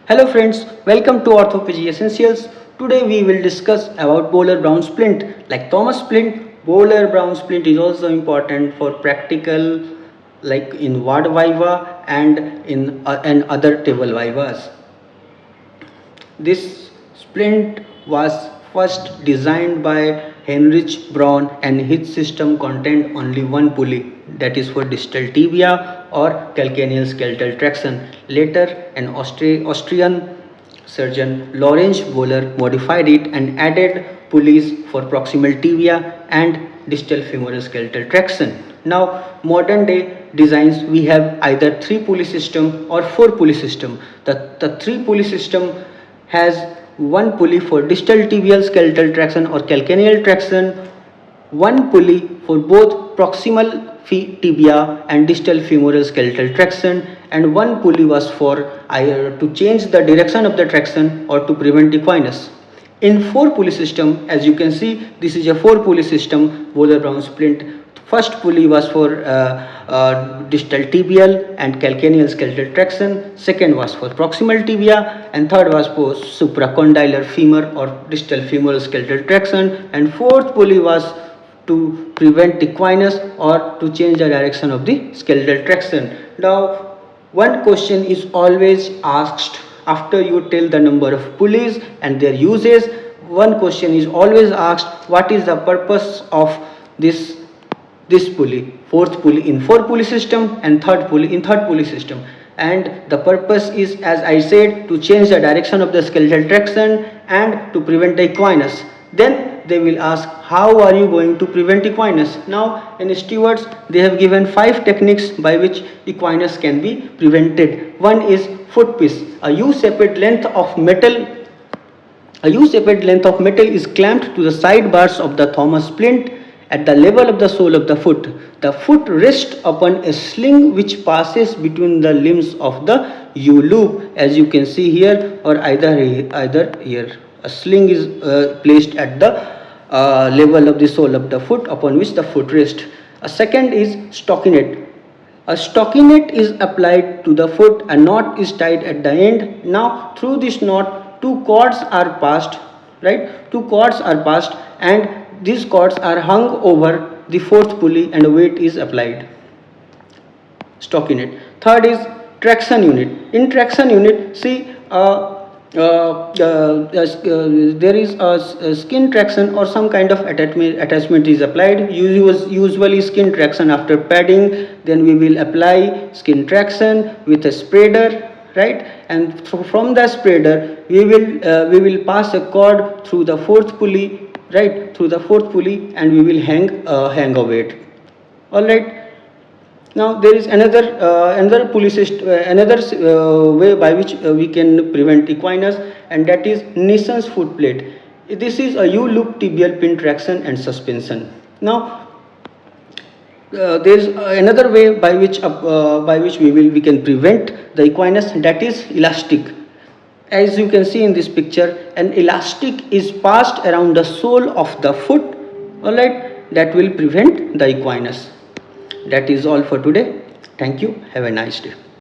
Hello friends, welcome to Ortho PG Essentials. Today we will discuss about Böhler Braun Splint. Like Thomas Splint, Böhler Braun Splint is also important for practical, like in ward viva and in and other table vivas. This splint was first designed by Heinrich Braun, and his system contained only one pulley, that is for distal tibia or calcaneal skeletal traction. Later, an Austrian surgeon Lorenz Böhler modified it and added pulleys for proximal tibia and distal femoral skeletal traction. Now, modern day designs, we have either 3 pulley system or 4 pulley system. The 3 pulley system has one pulley for distal tibial skeletal traction or calcaneal traction, one pulley for both proximal tibia and distal femoral skeletal traction, and one pulley was for either to change the direction of the traction or to prevent equinus. In 4 pulley system, as you can see, this is a 4 pulley system, Böhler Braun Splint. First pulley was for distal tibial and calcaneal skeletal traction, second was for proximal tibia, and third was for supracondylar femur or distal femoral skeletal traction, and fourth pulley was to prevent equinus or to change the direction of the skeletal traction. Now, one question is always asked after you tell the number of pulleys and their uses. One question is always asked: what is the purpose of this pulley, fourth pulley in 4 pulley system and third pulley in 3rd pulley system? And the purpose is, as I said, to change the direction of the skeletal traction and to prevent the equinus. Then they will ask, how are you going to prevent equinus? Now, in stewards, they have given 5 techniques by which equinus can be prevented. One is foot piece. A U-shaped length of metal is clamped to the side bars of the Thomas splint at the level of the sole of the foot. The foot rests upon a sling which passes between the limbs of the U-loop, as you can see here, or either here. A sling is placed at the level of the sole of the foot upon which the foot rests. A second is stockinette. A stockinette is applied to the foot. A knot is tied at the end. Now, through this knot, 2 cords are passed, right? 2 cords are passed, and these cords are hung over the 4th pulley and weight is applied. Stockinette. Third is traction unit. In traction unit, see, there is a skin traction or some kind of attachment is applied. Usually skin traction after padding. Then we will apply skin traction with a spreader, right? And from the spreader we will pass a cord through the 4th pulley, right, through the 4th pulley, and we will hang a weight. All right. Now there is another pulley system, way by which we can prevent equinus, and that is Nissan's foot plate. This is a U-loop tibial pin traction and suspension. Now there is another way by which we can prevent the equinus, that is elastic. As you can see in this picture, an elastic is passed around the sole of the foot, all right, that will prevent the equinus. That is all for today. Thank you. Have a nice day.